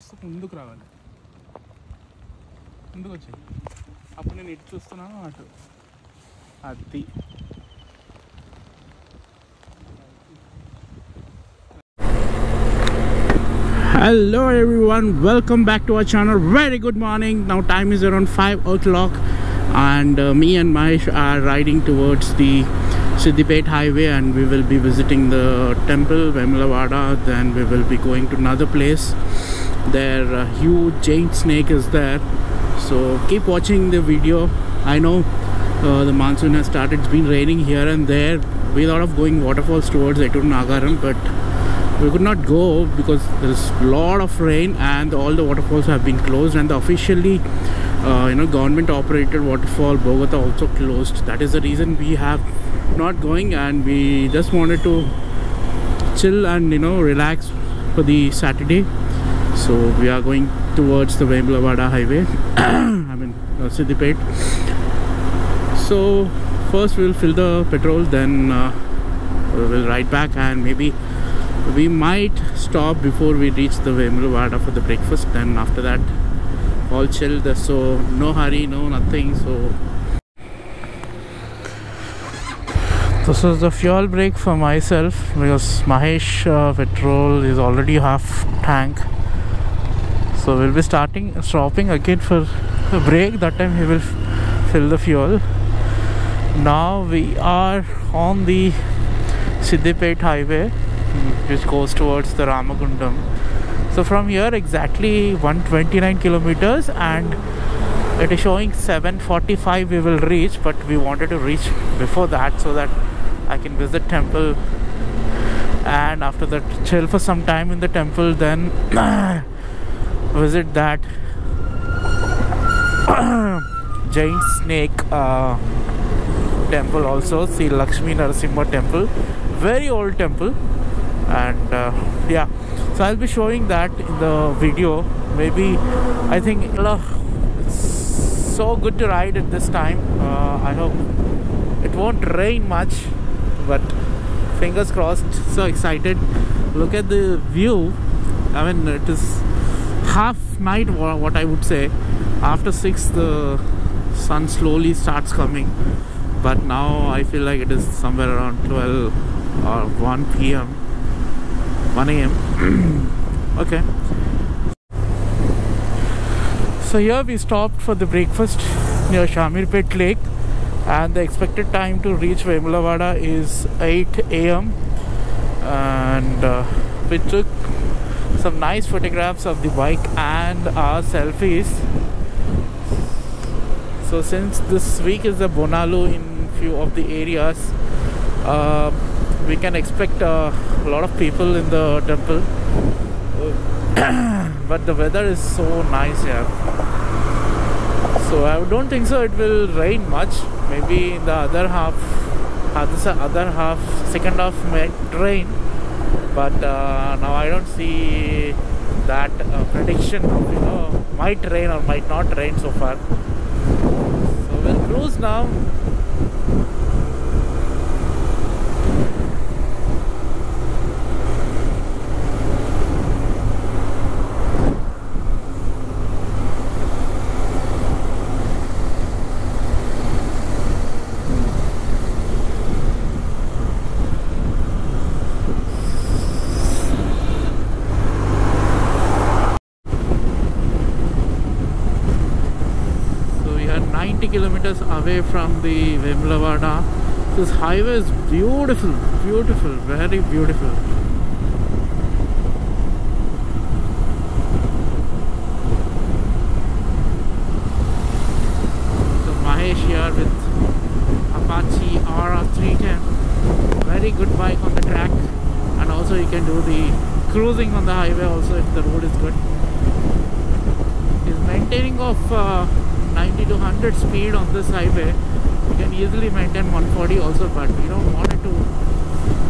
ముందుకు రావాలి, ముందుకు వచ్చాయి. అప్పుడు నేను ఇటు చూస్తున్నాను, అటు అది. Hello everyone, welcome back to our channel. Very good morning. Now time is around 5 o'clock and me and Mahesh are riding towards the Siddipet highway and we will be visiting the temple Vemulavada. Then we will be going to another place. There a huge giant snake is there, so keep watching the video. I know the monsoon has started. It's been raining here and there. We thought of going waterfalls towards Etur Nagaram, but we could not go because there is a lot of rain and all the waterfalls have been closed, and the officially government operated waterfall Bogota also closed. That is the reason we have not going, and we just wanted to chill and relax for the Saturday. So we are going towards the Vemulavada highway. I mean Siddipet. So first we will fill the petrol, then we will ride back, and maybe we might stop before we reach the Vemulavada for the breakfast. Then after that all chill. So no hurry, no nothing. So this is the fuel break for myself because Mahesh petrol is already half tank. So we'll be stopping again for a break. That time he will fill the fuel. Now we are on the Siddipet highway, which goes towards the Ramagundam. So from here exactly 129 kilometers, and it is showing 7:45 we will reach, but we wanted to reach before that so that I can visit temple, and after that chill for some time in the temple, then visit that giant snake temple also. See Lakshmi Narasimha temple, very old temple. And yeah, so I'll be showing that in the video. Maybe I think it's so good to ride at this time. I hope it won't rain much, but fingers crossed. So excited. Look at the view. I mean, it is half night, what I would say. After 6 the sun slowly starts coming, but now I feel like it is somewhere around 12 or 1 p.m. 1 a.m. Okay, so here we stopped for the breakfast near Shamirpet Lake, and the expected time to reach Vemulavada is 8 a.m. and we took some nice photographs of the bike and our selfies. So since this week is the Bonalu in few of the areas, we can expect a lot of people in the temple. But the weather is so nice here, so I don't think so it will rain much. Maybe in the other half, second half might rain, but now I don't see that prediction of might rain or might not rain so far. So we'll cruise now. So we are 90 kilometers away from the Vemulavada. This highway is beautiful, beautiful, very beautiful. So Mahesh here with Apache RR310, very good bike on the track, and also you can do the cruising on the highway also if the road is good. He's maintaining of 90 to 100 speed on this highway. You can easily maintain 140 also, but we don't want it to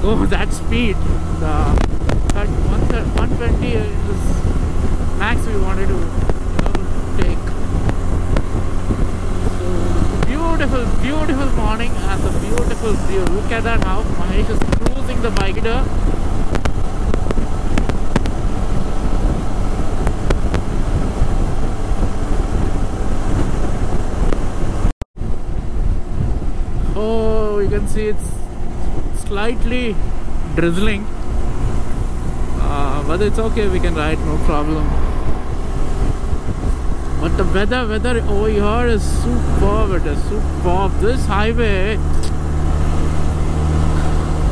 go that speed. The 120 is max we wanted to take. So beautiful, beautiful morning and the beautiful view. Look at that, how Mahesh is cruising the bike there. can see it's slightly drizzling, but it's okay, we can ride, no problem. But the weather over here is superb. It is superb. This highway,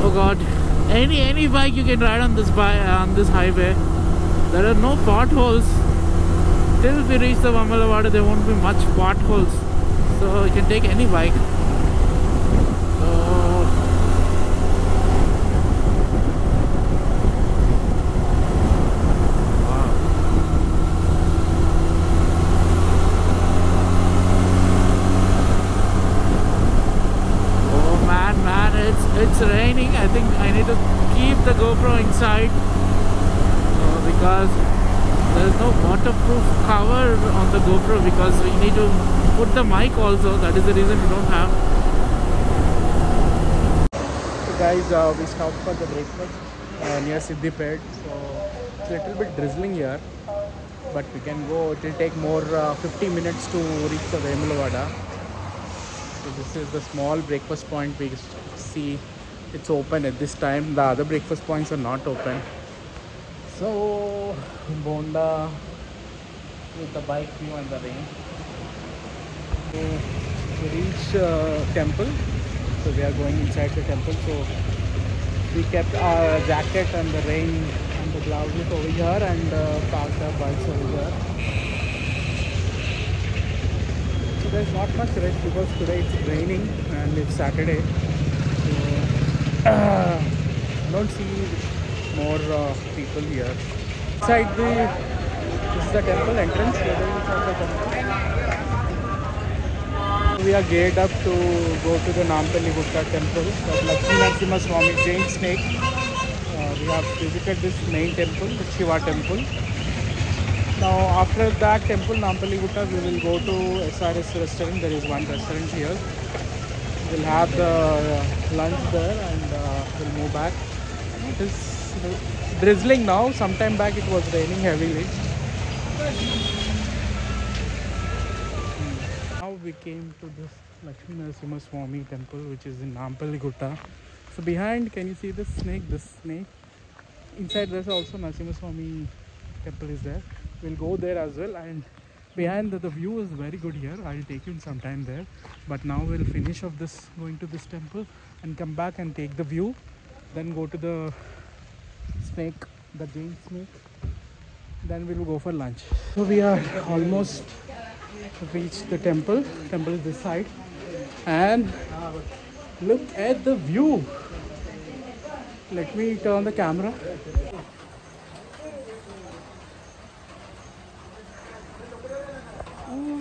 oh god, any bike you can ride on this highway. There are no potholes. Till we reach the Vemulavada, there won't be much potholes, so you can take any bike. It's raining. I think I need to keep the GoPro inside because there's no waterproof cover on the GoPro, because we need to put the mic also. That is the reason we don't have. So guys, we stopped for the breakfast near Siddipet. So it's a little bit drizzling here, but we can go. It will take more 50 minutes to reach the Vemulavada. So this is the small breakfast point. We see it's open at this time. The other breakfast points are not open. So Bonda with the bike view and the rain. So we reach temple. So we are going inside the temple. So we kept our jacket and the rain and the gloves over here and parked our bikes over here. So there's not much rush because today it's raining and it's Saturday. Don't see more people here. Inside this is the temple entrance. We are geared up to go to the Nampally Gutta temple, the Lakshmi Narasimha Swami Jain snake. We have visited this main temple, the Shiva temple. Now after that temple, Nampally Gutta, we will go to SRS restaurant. There is one restaurant here. We'll have the lunch there and we'll move back. It is drizzling now. Sometime back it was raining heavily. Now we came to this Lakshmi Narasimha Swami temple, which is in Nampally Gutta. So behind, can you see the snake? This snake. Inside there's also Narasimha Swami temple is there. We'll go there as well, and behind the view is very good here. I'll take you some time there, but now we'll finish off this, going to this temple and come back and take the view, then go to the snake, the Jain snake, then we'll go for lunch. So we are almost reached the temple. Temple is this side, and look at the view. Let me turn on the camera.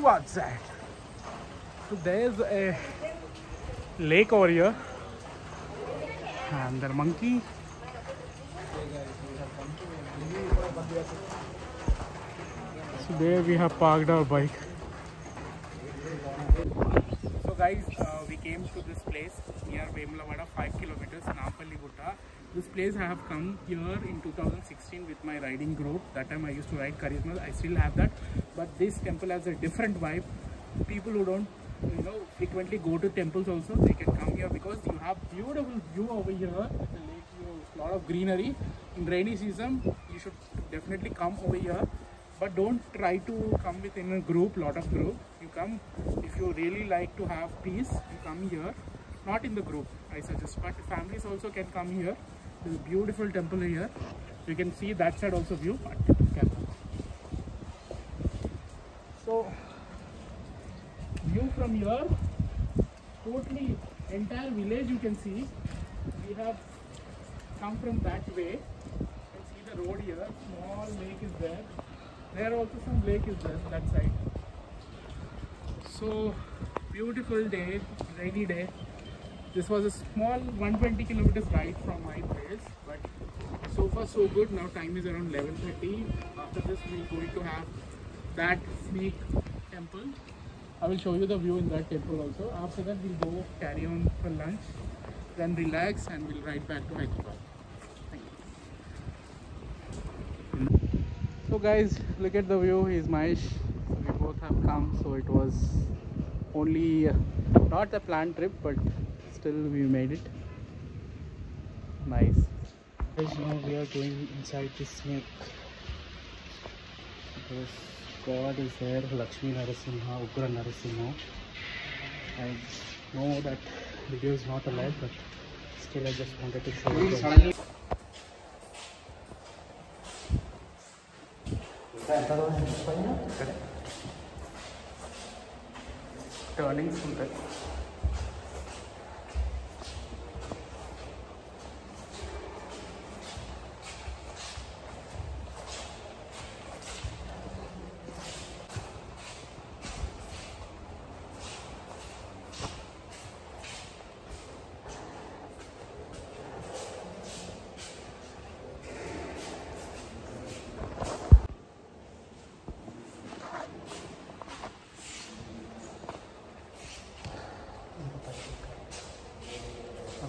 What's that? So there's a lake over here and the monkey. So there we have parked our bike. So guys, we came to this place near Vemulavada, 5 kilometers, Nampally Gutta. This place I have come here in 2016 with my riding group. That time I used to ride Charisma. I still have that, but this temple has a different vibe. People who don't frequently go to temples also, they can come here because you have beautiful view over here. The lake view, a lot of greenery. In rainy season you should definitely come over here, but don't try to come within a group, lot of group. You come if you really like to have peace, you come here, not in the group I suggest, but families also can come here. There's a beautiful temple here. You can see that side also view, but careful. So view from here, totally entire village you can see. We have come from that way. You can see the road here. Small lake is there. There also some lake is there that side. So beautiful day, rainy day. This was a small 120 kilometers ride from my place, but so far so good. Now time is around 11:30. After this we are going to have that snake temple. I will show you the view in that temple also. After that we'll go carry on for lunch, then relax and we'll ride back to Hyderabad. Thank you. So guys, look at the view. He's Mahesh. We both have come, so it was only not a planned trip, but still we made it. Nice. Guys, now we are going inside the snake. Because God is there, Lakshmi Narasimha, Ugra Narasimha. I know that video is not allowed, but still I just wanted to show you guys. Turnings ఉంటాయి.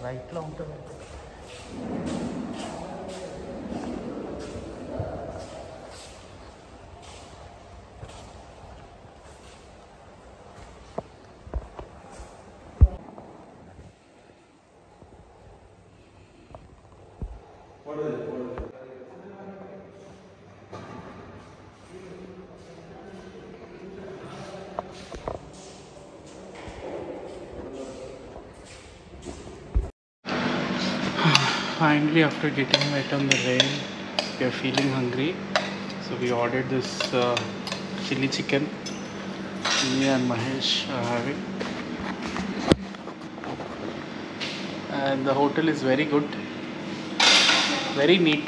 Right లో ఉంటుంది. Finally, after getting wet on the rain, we are feeling hungry, so we ordered this chili chicken. Me and Mahesh are having, and the hotel is very good, very neat.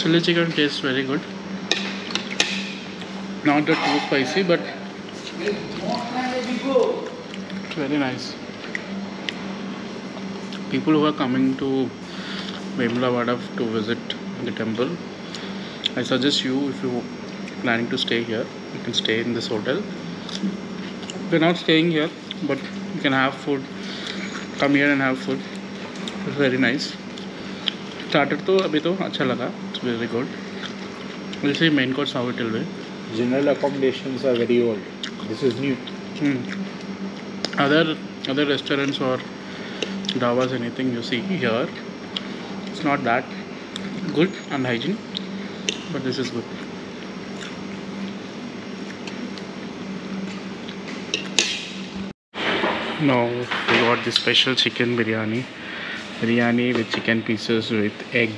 Chili chicken tastes very good. Not that too spicy, but it's very nice. People who are coming to Vemulavada to visit the temple, I suggest you, if you are planning to stay here, you can stay in this hotel. If you're not staying here, but you can have food, come here and have food. It's very nice. Started to abhi to acha laga. It's very good. We'll see main course how it will be. General accommodations are very old. This is new. Other restaurants or dhabas, anything you see here, it's not that good and hygiene, but this is good. Now we got the special chicken biryani with chicken pieces, with egg,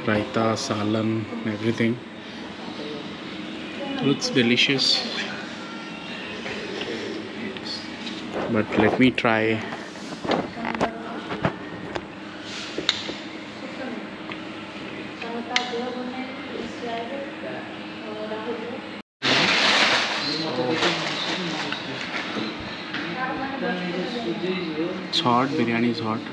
raita, salan, everything. Looks delicious, but let me try. It's hot, biryani is hot.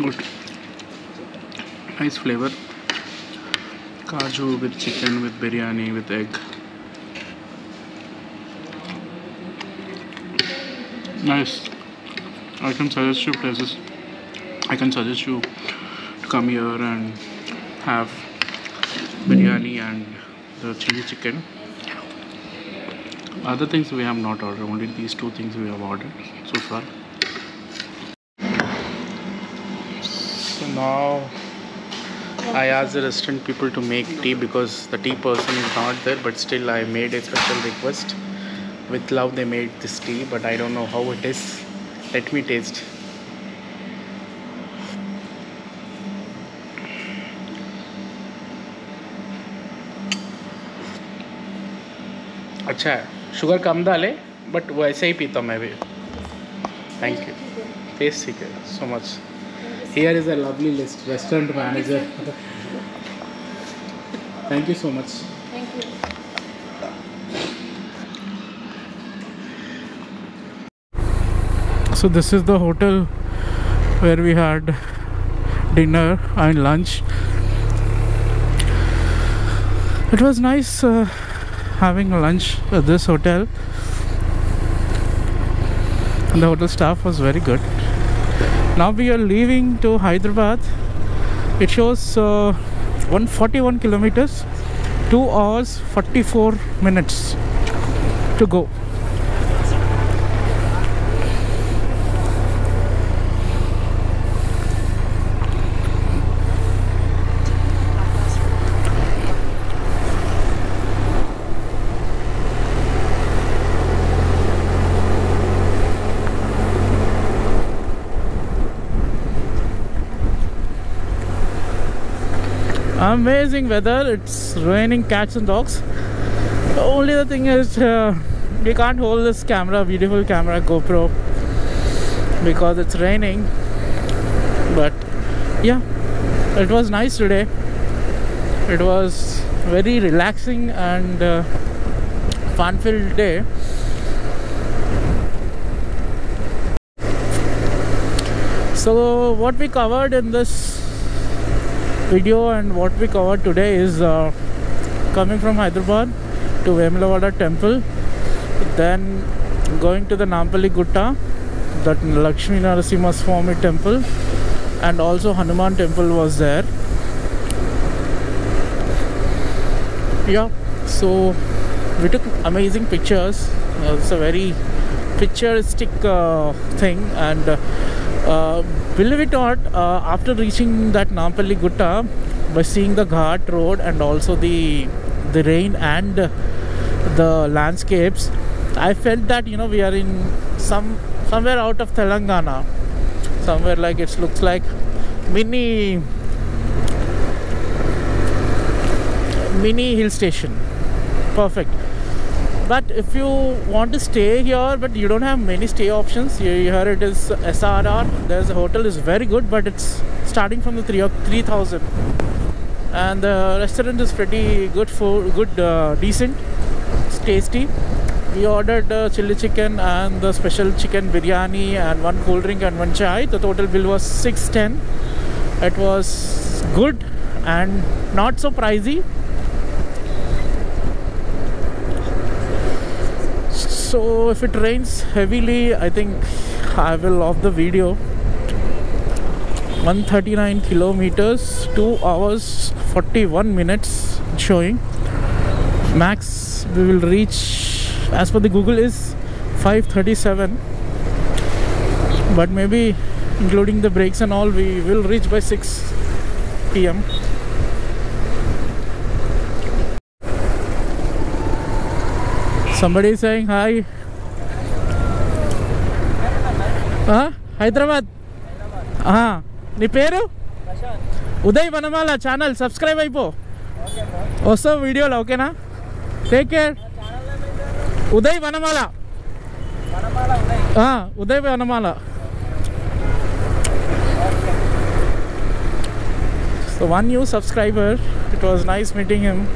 Good, nice flavor. Kaju with chicken, with biryani, with egg. Nice. I can suggest you places. I can suggest you to come here and have biryani and the chili chicken. Other things we have not ordered. Only these two things we have ordered so far. Now I asked the restaurant people to make tea because the tea person is not there, but still I made a special request. With love they made this tea, but I don't know how it is. Let me taste. अच्छा है, sugar कम डाले but वैसे ही पीता मैं भी. Thank you. Test ठीक है. So much. Here is a lovely list, restaurant manager. Thank you so much. Thank you. So this is the hotel where we had dinner and lunch. It was nice having lunch at this hotel, and the hotel staff was very good. Now we are leaving to Hyderabad. It shows 141 kilometers, 2 hours 44 minutes to go. Amazing weather. It's raining cats and dogs. Only the thing is we can't hold this camera, beautiful camera GoPro, because it's raining. But yeah, it was nice today. It was very relaxing and fun-filled day. So what we covered in this video and what we covered today is coming from Hyderabad to Vemulavada temple, then going to the Nampalli Gutta, that Lakshmi Narasimha Swami temple, and also Hanuman temple was there. Yeah, so we took amazing pictures. It's a very picturesque thing, and believe it or not, after reaching that Nampalli Gutta, by seeing the Ghat road and also the rain and the landscapes, I felt that, you know, we are in somewhere out of Telangana, somewhere like it looks like mini hill station. Perfect. But if you want to stay here, but you don't have many stay options, here it is SRR. There's a hotel is very good, but it's starting from the 3,000, and the restaurant is pretty good, decent, it's tasty. We ordered chili chicken and the special chicken biryani and one cool drink and one chai. The total bill was 610. It was good and not so pricey. So if it rains heavily, I think I will off the video. 139 kilometers, 2 hours 41 minutes showing. Max we will reach, as per the Google, is 5:37, but maybe including the breaks and all, we will reach by 6 PM. Somebody is saying hi. Hyderabad. Ni peru? Uday Vanamala channel subscribe aipo. Also video la, okay na? Take care. Uday Vanamala. Uday Vanamala. So one new subscriber. It was nice meeting him.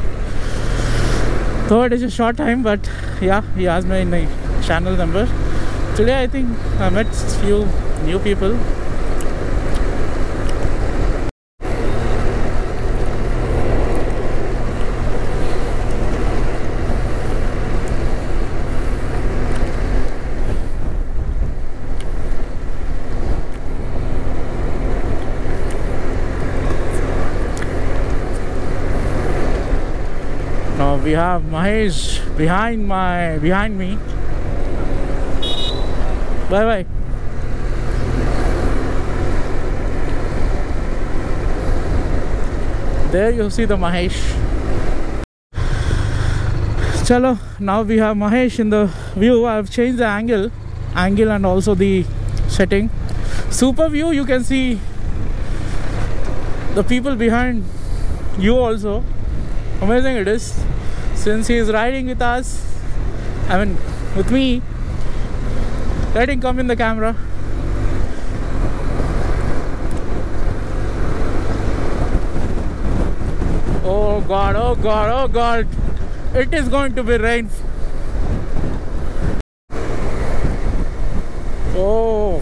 Though it is a short time, but yeah, he asked my channel number. Today I think I met few new people. Now we have Mahesh behind me. Bye bye. There you see the Mahesh. Chalo, now we have Mahesh in the view. I have changed the angle and also the setting. Super view, you can see the people behind you also. Amazing it is. Since he is riding with us, I mean with me, let him come in the camera. Oh God, oh God, oh God. It is going to be rain. Oh.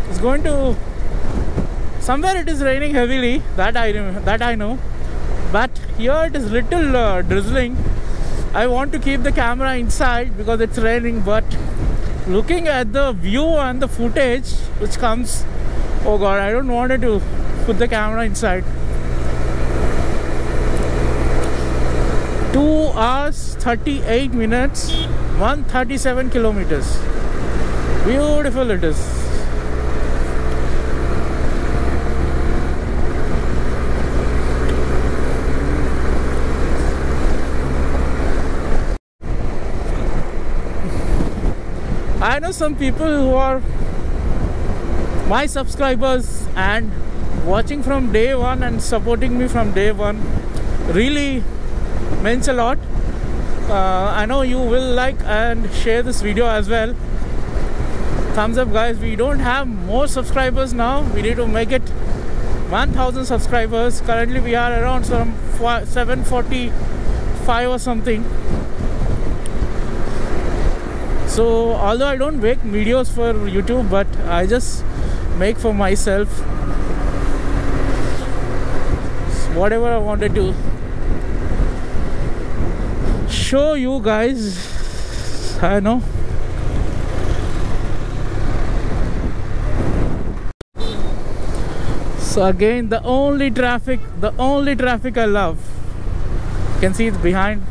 It's going to... Somewhere it is raining heavily, that I know. But here it is little drizzling. I want to keep the camera inside because it's raining, but looking at the view and the footage which comes, oh god, I don't want to put the camera inside. 2 hours 38 minutes, 137 kilometers. Beautiful it is. I know some people who are my subscribers and watching from day one and supporting me from day one. Really means a lot. I know you will like and share this video as well. Thumbs up guys. We don't have more subscribers now. We need to make it 1000 subscribers. Currently we are around some 745 or something. So although I don't make videos for YouTube, but I just make for myself whatever I wanted to show you guys. I know. So again, the only traffic I love. You can see it's behind.